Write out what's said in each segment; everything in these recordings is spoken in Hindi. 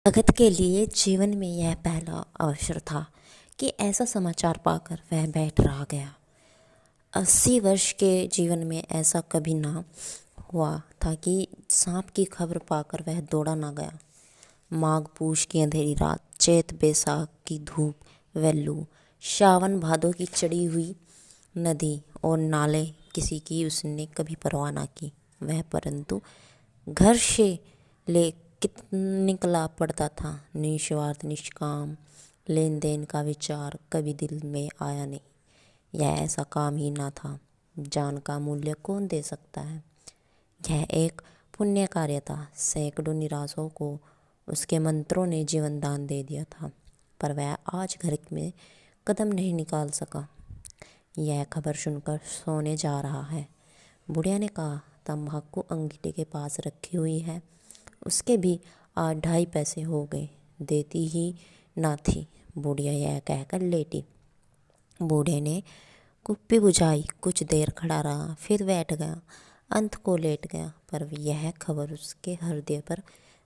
भगत के लिए जीवन में यह पहला अवसर था कि ऐसा समाचार पाकर वह बैठ रह गया। 80 वर्ष के जीवन में ऐसा कभी ना हुआ था कि सांप की खबर पाकर वह दौड़ा ना गया। माघ पूष की अंधेरी रात, चैत बैसाख की धूप, वेल्लू, सावन भादों की चढ़ी हुई नदी और नाले, किसी की उसने कभी परवाह ना की। वह परंतु घर से ले निकला पड़ता था। निस्वार्थ निष्काम लेन देन का विचार कभी दिल में आया नहीं। यह ऐसा काम ही ना था। जान का मूल्य कौन दे सकता है। यह एक पुण्य कार्य था। सैकड़ों निराशों को उसके मंत्रों ने जीवन दान दे दिया था, पर वह आज घर में कदम नहीं निकाल सका। यह खबर सुनकर सोने जा रहा है। बुढ़िया ने कहा, तंबाकू अंगीठे के पास रखी हुई है, उसके भी 8-2.5 पैसे हो गए, देती ही ना थी। बुढ़िया यह कहकर लेटी। बूढ़े ने कुप्पी बुझाई, कुछ देर खड़ा रहा, फिर बैठ गया, अंत को लेट गया। पर यह खबर उसके हृदय पर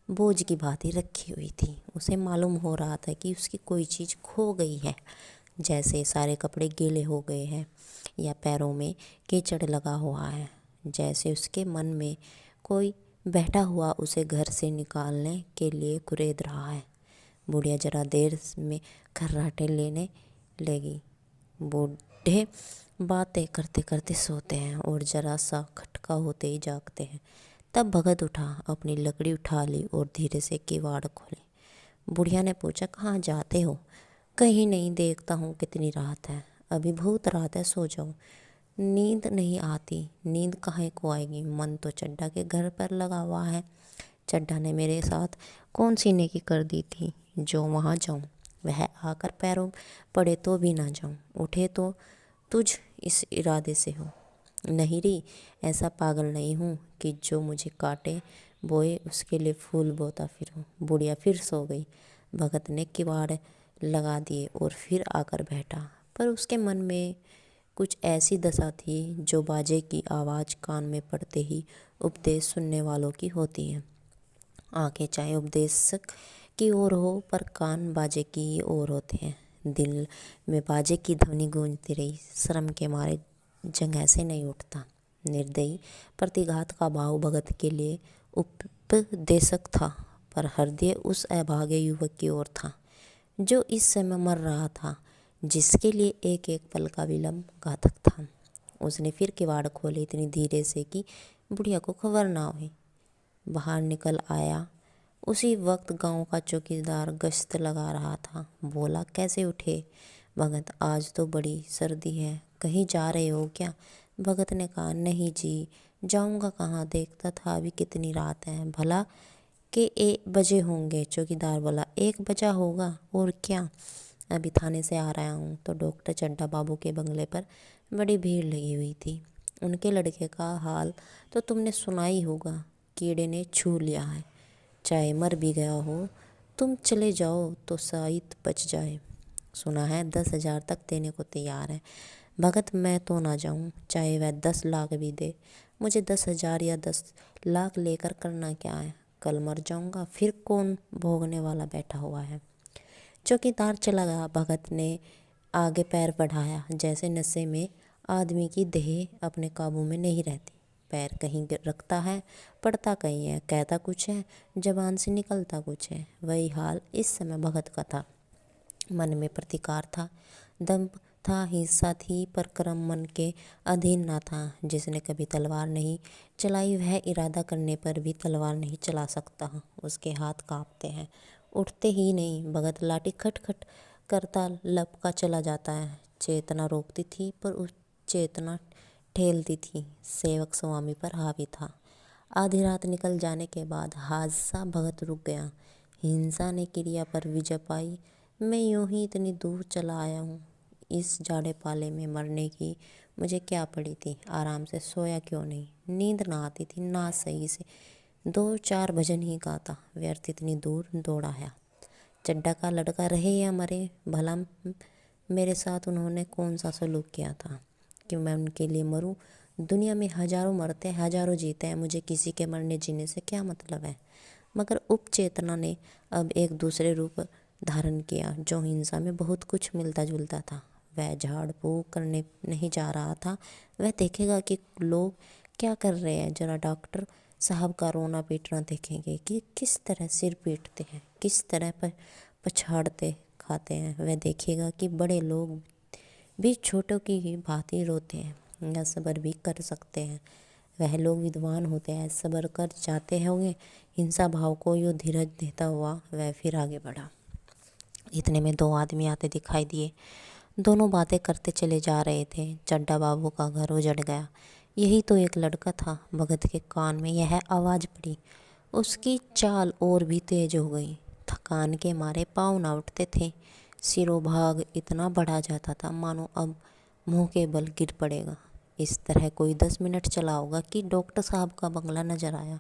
बोझ की भांति रखी हुई थी। उसे मालूम हो रहा था कि उसकी कोई चीज़ खो गई है, जैसे सारे कपड़े गीले हो गए हैं या पैरों में कीचड़ लगा हुआ है, जैसे उसके मन में कोई बैठा हुआ उसे घर से निकालने के लिए कुरेद रहा है। बुढ़िया जरा देर में खर्राटे लेने लगी। बूढ़े बातें करते करते सोते हैं और जरा सा खटका होते ही जागते हैं। तब भगत उठा, अपनी लकड़ी उठा ली और धीरे से किवाड़ खोले। बुढ़िया ने पूछा, कहाँ जाते हो? कहीं नहीं, देखता हूँ कितनी रात है। अभी बहुत रात है, सो जाओ। नींद नहीं आती। नींद काहे को आएगी, मन तो चड्ढा के घर पर लगा हुआ है। चड्ढा ने मेरे साथ कौन सी नेकी कर दी थी जो वहाँ जाऊँ। वह आकर पैरों पड़े तो भी ना जाऊँ, उठे तो तुझ इस इरादे से हो। नहीं री, ऐसा पागल नहीं हूँ कि जो मुझे काटे बोए उसके लिए फूल बोता फिरूं। बुढ़िया फिर सो गई। भगत ने किवाड़ लगा दिए और फिर आकर बैठा, पर उसके मन में कुछ ऐसी दशा थी जो बाजे की आवाज़ कान में पड़ते ही उपदेश सुनने वालों की होती है। आंखें चाहे उपदेशक की ओर हो, पर कान बाजे की ओर होते हैं। दिल में बाजे की ध्वनि गूंजती रही। शर्म के मारे जंघ से नहीं उठता। निर्दयी प्रतिघात का भाव भगत के लिए उपदेशक था, पर हृदय उस अभागे युवक की ओर था जो इस समय मर रहा था, जिसके लिए एक एक पल का विलंब घातक था। उसने फिर किवाड़ खोले इतनी धीरे से कि बुढ़िया को खबर ना हुई। बाहर निकल आया। उसी वक्त गांव का चौकीदार गश्त लगा रहा था। बोला, कैसे उठे भगत? आज तो बड़ी सर्दी है, कहीं जा रहे हो क्या? भगत ने कहा, नहीं जी, जाऊंगा कहाँ, देखता था अभी कितनी रात है, भला के 1 बजे होंगे। चौकीदार बोला, 1 बजा होगा और क्या, अभी थाने से आ रहा हूँ। तो डॉक्टर चड्ढा बाबू के बंगले पर बड़ी भीड़ लगी हुई थी। उनके लड़के का हाल तो तुमने सुना ही होगा, कीड़े ने छू लिया है। चाहे मर भी गया हो, तुम चले जाओ तो शायद बच जाए। सुना है 10,000 तक देने को तैयार है। भगत, मैं तो ना जाऊं, चाहे वह 10 लाख भी दे। मुझे 10,000 या 10 लाख लेकर करना क्या है? कल मर जाऊंगा, फिर कौन भोगने वाला बैठा हुआ है। चौकीदार चला गया। भगत ने आगे पैर बढ़ाया। जैसे नशे में आदमी की देह अपने काबू में नहीं रहती। पैर कहीं रखता है, पड़ता कहीं है, कहता कुछ है, जबान से निकलता कुछ है। वही हाल इस समय भगत का था। मन में प्रतिकार था, दंभ था, हिंसा थी, पर कर्म मन के अधीन ना था। जिसने कभी तलवार नहीं चलाई वह इरादा करने पर भी तलवार नहीं चला सकता। उसके हाथ कांपते हैं, उठते ही नहीं। भगत लाठी खटखट करता लपका चला जाता है। चेतना रोकती थी, पर उस चेतना ठेलती थी। सेवक स्वामी पर हावी था। आधी रात निकल जाने के बाद हादसा भगत रुक गया। हिंसा ने क्रिया पर विजय पाई। मैं यूं ही इतनी दूर चला आया हूँ। इस जाड़े पाले में मरने की मुझे क्या पड़ी थी? आराम से सोया क्यों नहीं? नींद ना आती थी ना सही से। 2-4 भजन ही गाता। व्यर्थ इतनी दूर दौड़ा है। चड्ढा का लड़का रहे या मरे, भला मेरे साथ उन्होंने कौन सा सलूक किया था कि मैं उनके लिए मरूं? दुनिया में हजारों मरते हैं, हजारों जीते हैं, मुझे किसी के मरने जीने से क्या मतलब है? मगर उपचेतना ने अब एक दूसरे रूप धारण किया जो हिंसा में बहुत कुछ मिलता जुलता था। वह झाड़ फूँक करने नहीं जा रहा था, वह देखेगा कि लोग क्या कर रहे हैं। जरा डॉक्टर साहब का रोना पीटना देखेंगे कि किस तरह सिर पीटते हैं, किस तरह पर पछाड़ते खाते हैं। वह देखेगा कि बड़े लोग भी छोटों की ही भांति रोते हैं या सब्र भी कर सकते हैं। वह लोग विद्वान होते हैं, सब्र कर जाते होंगे। हिंसा भाव को यो धीरज देता हुआ वह फिर आगे बढ़ा। इतने में दो आदमी आते दिखाई दिए। दोनों बातें करते चले जा रहे थे। चड्डा बाबू का घर उजड़ गया। यही तो एक लड़का था। भगत के कान में यह आवाज़ पड़ी। उसकी चाल और भी तेज हो गई। थकान के मारे पाँव न उठते थे। सिरों भाग इतना बढ़ा जाता था मानो अब मुंह के बल गिर पड़ेगा। इस तरह कोई 10 मिनट चला होगा कि डॉक्टर साहब का बंगला नजर आया।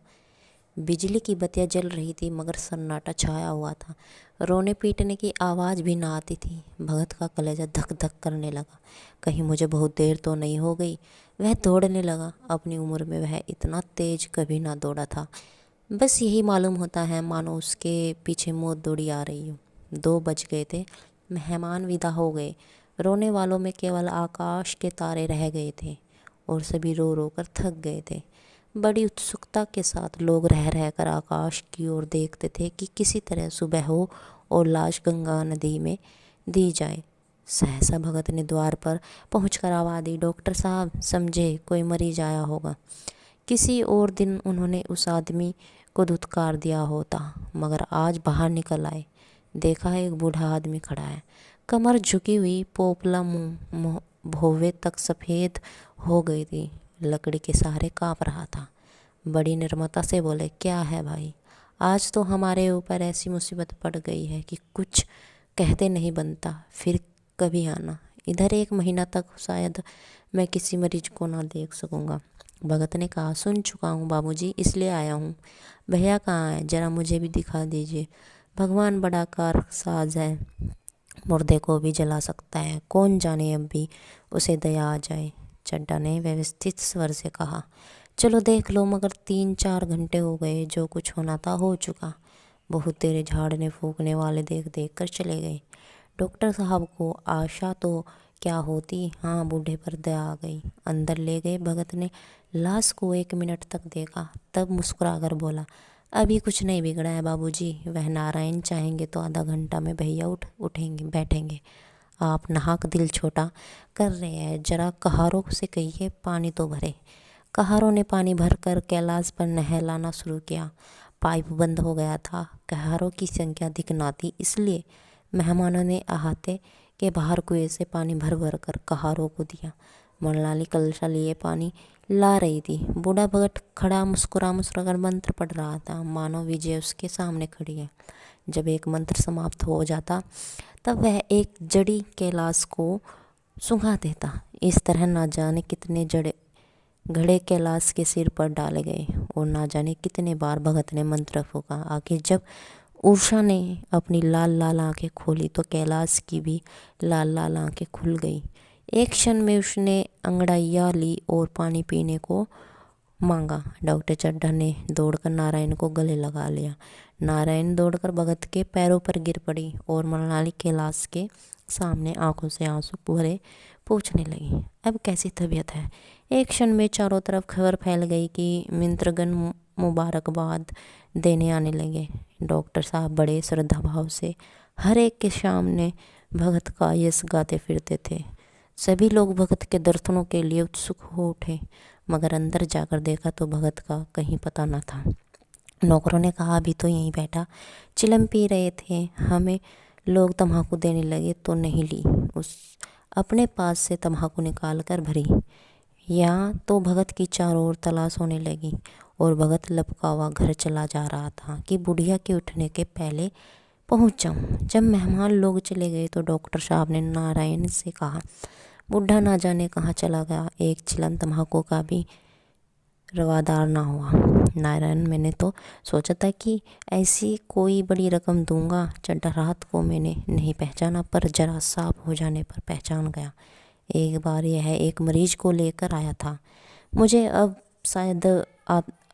बिजली की बत्तियां जल रही थी मगर सन्नाटा छाया हुआ था। रोने पीटने की आवाज़ भी ना आती थी। भगत का कलेजा धक धक करने लगा। कहीं मुझे बहुत देर तो नहीं हो गई। वह दौड़ने लगा। अपनी उम्र में वह इतना तेज कभी ना दौड़ा था। बस यही मालूम होता है मानो उसके पीछे मौत दौड़ी आ रही हो। 2 बज गए थे। मेहमान विदा हो गए। रोने वालों में केवल आकाश के तारे रह गए थे और सभी रो रो कर थक गए थे। बड़ी उत्सुकता के साथ लोग रह रह कर आकाश की ओर देखते थे कि किसी तरह सुबह हो और लाश गंगा नदी में दी जाए। सहसा भगत ने द्वार पर पहुंचकर आवाज़ दी, डॉक्टर साहब, समझे कोई मरीज आया होगा। किसी और दिन उन्होंने उस आदमी को धुतकार दिया होता मगर आज बाहर निकल आए। देखा एक बूढ़ा आदमी खड़ा है। कमर झुकी हुई, पोपला मुंह भौवे तक सफ़ेद हो गई थी। लकड़ी के सहारे काँप रहा था। बड़ी निर्ममता से बोले, क्या है भाई, आज तो हमारे ऊपर ऐसी मुसीबत पड़ गई है कि कुछ कहते नहीं बनता। फिर कभी आना इधर। 1 महीना तक शायद मैं किसी मरीज को ना देख सकूँगा। भगत ने कहा, सुन चुका हूँ बाबूजी, इसलिए आया हूँ। भैया कहाँ है, जरा मुझे भी दिखा दीजिए। भगवान बड़ा कारसाज है, मुर्दे को भी जला सकता है। कौन जाने अब भी उसे दया आ जाए। चड्डा ने व्यवस्थित स्वर से कहा, चलो देख लो, मगर 3-4 घंटे हो गए। जो कुछ होना था हो चुका। बहुत तेरे झाड़ने फूकने वाले देख देख कर चले गए। डॉक्टर साहब को आशा तो क्या होती, हाँ बूढ़े पर दया आ गई। अंदर ले गए। भगत ने लाश को 1 मिनट तक देखा, तब मुस्कुरा कर बोला, अभी कुछ नहीं बिगड़ा है बाबूजी। वह नारायण चाहेंगे तो आधा घंटा में भैया उठेंगे बैठेंगे। आप नाहक दिल छोटा कर रहे हैं। जरा कहारों से कहिए पानी तो भरे। कहारों ने पानी भरकर कैलाश पर नहलाना शुरू किया। पाइप बंद हो गया था। कहारों की संख्या अधिक ना थी, इसलिए मेहमानों ने अहाते के बाहर कुएं से पानी भर भर कर कहारों को दिया। मरलाली कलशा लिए पानी ला रही थी। बूढ़ा भगत खड़ा मुस्कुरा कर मंत्र पढ़ रहा था, मानो विजय उसके सामने खड़ी है। जब एक मंत्र समाप्त हो जाता तब वह एक जड़ी कैलाश को सुंघा देता। इस तरह ना जाने कितने घड़े कैलाश के सिर पर डाले गए और ना जाने कितने बार भगत ने मंत्र फूका। आखिर जब उषा ने अपनी लाल लाल आंखें खोली तो कैलाश की भी लाल लाल आंखें खुल गई। एक क्षण में उसने अंगड़ाइयाँ ली और पानी पीने को मांगा। डॉक्टर चड्ढा ने दौड़कर नारायण को गले लगा लिया। नारायण दौड़कर भगत के पैरों पर गिर पड़ी और मरलाली कैलाश के सामने आंखों से आंसू भरे पूछने लगी, अब कैसी तबीयत है। एक क्षण में चारों तरफ खबर फैल गई कि मित्रगण मुबारकबाद देने आने लगे। डॉक्टर साहब बड़े श्रद्धा भाव से हर एक के सामने भगत का यश गाते फिरते थे। सभी लोग भगत के दर्शनों के लिए उत्सुक हो उठे, मगर अंदर जाकर देखा तो भगत का कहीं पता न था। नौकरों ने कहा, अभी तो यहीं बैठा चिलम पी रहे थे, हमें लोग तम्बाकू देने लगे तो नहीं ली। उस अपने पास से तम्बाकू निकाल कर भरी। यहाँ तो भगत की चारों ओर तलाश होने लगी और भगत लपका हुआ घर चला जा रहा था कि बुढ़िया के उठने के पहले पहुँच जाऊँ। जब मेहमान लोग चले गए तो डॉक्टर साहब ने नारायण से कहा, बुढ़ा ना जाने कहाँ चला गया, एक चिलम तम्बाकू का भी रवादार ना हुआ। नारायण, मैंने तो सोचा था कि ऐसी कोई बड़ी रकम दूंगा। चड्ढा रात को मैंने नहीं पहचाना, पर जरा साफ हो जाने पर पहचान गया। एक बार यह एक मरीज को लेकर आया था। मुझे अब शायद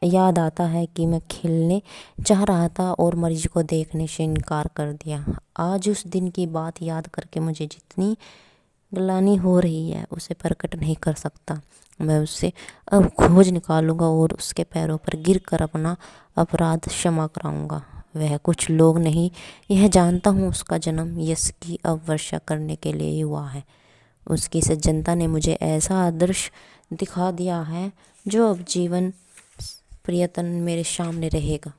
याद आता है कि मैं खेलने चाह रहा था और मरीज को देखने से इनकार कर दिया। आज उस दिन की बात याद करके मुझे जितनी ग्लानि हो रही है उसे प्रकट नहीं कर सकता। मैं उससे अब खोज निकालूंगा और उसके पैरों पर गिर कर अपना अपराध क्षमा कराऊंगा। वह कुछ लोग नहीं, यह जानता हूँ उसका जन्म यश की अववर्षा करने के लिए ही हुआ है। उसकी सज्जनता ने मुझे ऐसा आदर्श दिखा दिया है जो अब जीवन पर्यंत मेरे सामने रहेगा।